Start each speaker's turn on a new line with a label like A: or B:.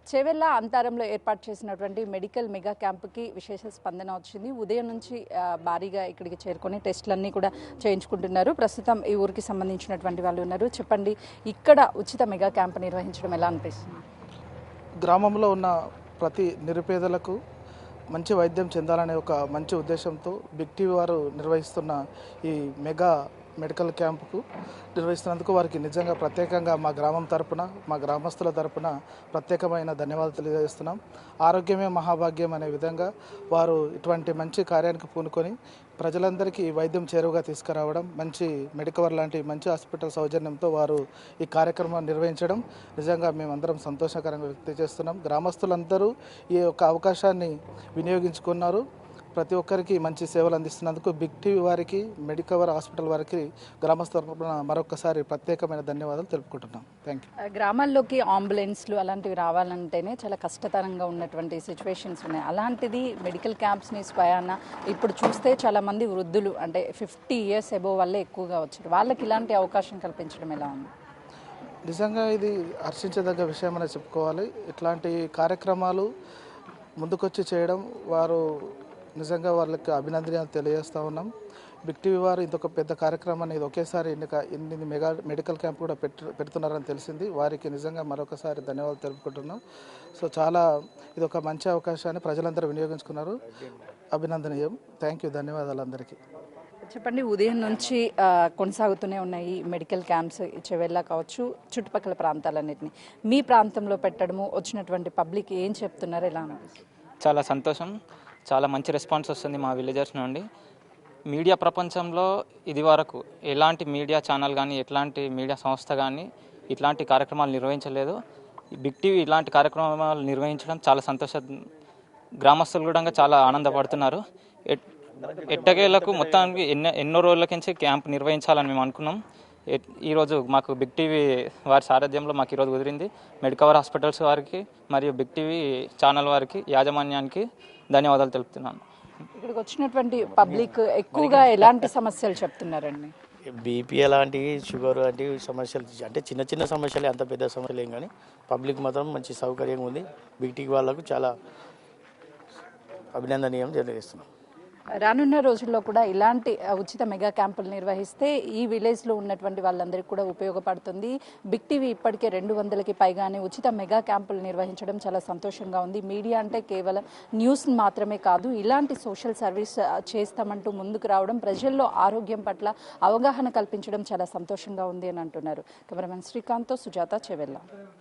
A: చేవెళ్ళ అంతరంలో ఏర్పాటు చేసినటువంటి medical mega క్యాంపుకి విశేష స్పందన వచ్చింది. ఉదయం నుంచి భారీగా ఇక్కడికి చేరుకొని టెస్టులన్నీ కూడా చేయించుకుంటున్నారు. ప్రస్తుతం ఈ ఊరికి సంబంధించినటువంటి వాళ్ళు ఉన్నారు. చెప్పండి, ఇక్కడ ఉచిత మెగా క్యాంపు నిర్వహించడం ఎలా అనిపిస్తుంది?
B: గ్రామంలో ఉన్న ప్రతి నిరుపేదలకు మంచి వైద్యం చెందాలనే ఒక మంచి ఉద్దేశంతో బిగ్ టీవీ వారు నిర్వహిస్తున్న ఈ మెగా మెడికల్ క్యాంపుకు నిర్వహిస్తున్నందుకు వారికి నిజంగా ప్రత్యేకంగా మా గ్రామం తరపున, మా గ్రామస్తుల తరపున ప్రత్యేకమైన ధన్యవాదాలు తెలియజేస్తున్నాం. ఆరోగ్యమే మహాభాగ్యం అనే విధంగా వారు ఇటువంటి మంచి కార్యానికి పూనుకొని ప్రజలందరికీ వైద్యం చేరువగా తీసుకురావడం, మంచి మెడికవర్ లాంటి మంచి హాస్పిటల్ సౌజన్యంతో వారు ఈ కార్యక్రమాన్ని నిర్వహించడం నిజంగా మేమందరం సంతోషకరంగా వ్యక్తం చేస్తున్నాం. గ్రామస్తులందరూ ఈ యొక్క అవకాశాన్ని వినియోగించుకున్నారు. ప్రతి ఒక్కరికి మంచి సేవలు అందిస్తున్నందుకు బిగ్ టీవీ వారికి, మెడికవర్ హాస్పిటల్ వారికి గ్రామస్తుల తరపున మరొకసారి ప్రత్యేకమైన ధన్యవాదాలు తెలుపుకుంటున్నాం. Thank you.
A: గ్రామాల్లోకి అంబులెన్స్లు అలాంటివి రావాలంటేనే చాలా కష్టతరంగా ఉన్నటువంటి సిచ్యువేషన్స్ ఉన్నాయి. అలాంటిది మెడికల్ క్యాంప్స్ని స్వయాన ఇప్పుడు చూస్తే చాలామంది వృద్ధులు, అంటే 50 years అబోవ్ వాళ్ళే ఎక్కువగా వచ్చారు. వాళ్ళకి ఇలాంటి అవకాశం కల్పించడం ఎలా ఉంది?
B: నిజంగా ఇది హర్షించదగ్గ విషయం అని చెప్పుకోవాలి. ఇట్లాంటి కార్యక్రమాలు ముందుకొచ్చి చేయడం వారు నిజంగా వాళ్ళకి అభినందనలు తెలియజేస్తూ ఉన్నాం. బిగ్ టీవీ వారు ఇంకొక పెద్ద కార్యక్రమాన్ని ఇది ఒకేసారి ఎన్ని మెడికల్ క్యాంప్ కూడా పెడుతున్నారని తెలిసింది. వారికి నిజంగా మరొకసారి ధన్యవాదాలు తెలుపుకుంటున్నాం. సో చాలా ఇది ఒక మంచి అవకాశాన్ని ప్రజలందరూ వినియోగించుకున్నారు. అభినందనీయం. Thank you. ధన్యవాదాలు అందరికీ.
A: చెప్పండి, ఉదయం నుంచి కొనసాగుతూనే ఉన్నాయి మెడికల్ క్యాంప్స్, చేవెళ్ళ కావచ్చు, చుట్టుపక్కల ప్రాంతాలన్నింటినీ మీ ప్రాంతంలో పెట్టడము, వచ్చినటువంటి పబ్లిక్ ఏం చెప్తున్నారు, ఎలా అనిపిస్తుంది?
C: చాలా సంతోషం. చాలా మంచి రెస్పాన్స్ వస్తుంది మా విలేజర్స్ నుండి. మీడియా ప్రపంచంలో ఇది వరకు ఎలాంటి మీడియా ఛానల్ కానీ, ఎట్లాంటి మీడియా సంస్థ కానీ ఇట్లాంటి కార్యక్రమాలు నిర్వహించలేదు. బిగ్ టీవీ ఇలాంటి కార్యక్రమాలు నిర్వహించడం చాలా సంతోషం. గ్రామస్తులు కూడా చాలా ఆనందపడుతున్నారు. ఎట్టకేలకు మొత్తానికి ఎన్నో రోజులకించి క్యాంప్ నిర్వహించాలని మేము అనుకున్నాం. ఈరోజు మాకు బిగ్ టీవీ వారి సారథ్యంలో మాకు ఈరోజు కుదిరింది. మెడికవర్ హాస్పిటల్స్ వారికి మరియు బిగ్ టీవీ ఛానల్ వారికి, యాజమాన్యానికి ధన్యవాదాలు తెలుపుతున్నాను.
A: ఇక్కడికి వచ్చినటువంటి పబ్లిక్ ఎక్కువగా ఎలాంటి సమస్యలు చెప్తున్నారండి?
D: బీపీ అలాంటి, షుగర్ లాంటి సమస్యలు, అంటే చిన్న చిన్న సమస్యలే, అంత పెద్ద సమస్యలు ఏం కానీ పబ్లిక్ మాత్రం మంచి సౌకర్యంగా ఉంది. బిగ్ టీవీ వాళ్ళకు చాలా అభినందనీయం తెలియజేస్తున్నాం.
A: రానున్న రోజుల్లో కూడా ఇలాంటి ఉచిత మెగా క్యాంపులు నిర్వహిస్తే ఈ విలేజ్లో ఉన్నటువంటి వాళ్ళందరికీ కూడా ఉపయోగపడుతుంది. బిగ్ టీవీ ఇప్పటికే 200కి పైగానే ఉచిత మెగా క్యాంపులు నిర్వహించడం చాలా సంతోషంగా ఉంది. మీడియా అంటే కేవలం న్యూస్ మాత్రమే కాదు, ఇలాంటి సోషల్ సర్వీస్ చేస్తామంటూ ముందుకు రావడం, ప్రజల్లో ఆరోగ్యం పట్ల అవగాహన కల్పించడం చాలా సంతోషంగా ఉంది అని అంటున్నారు. కెమెరామెన్ శ్రీకాంత్తో సుజాత, చేవెళ్ళ.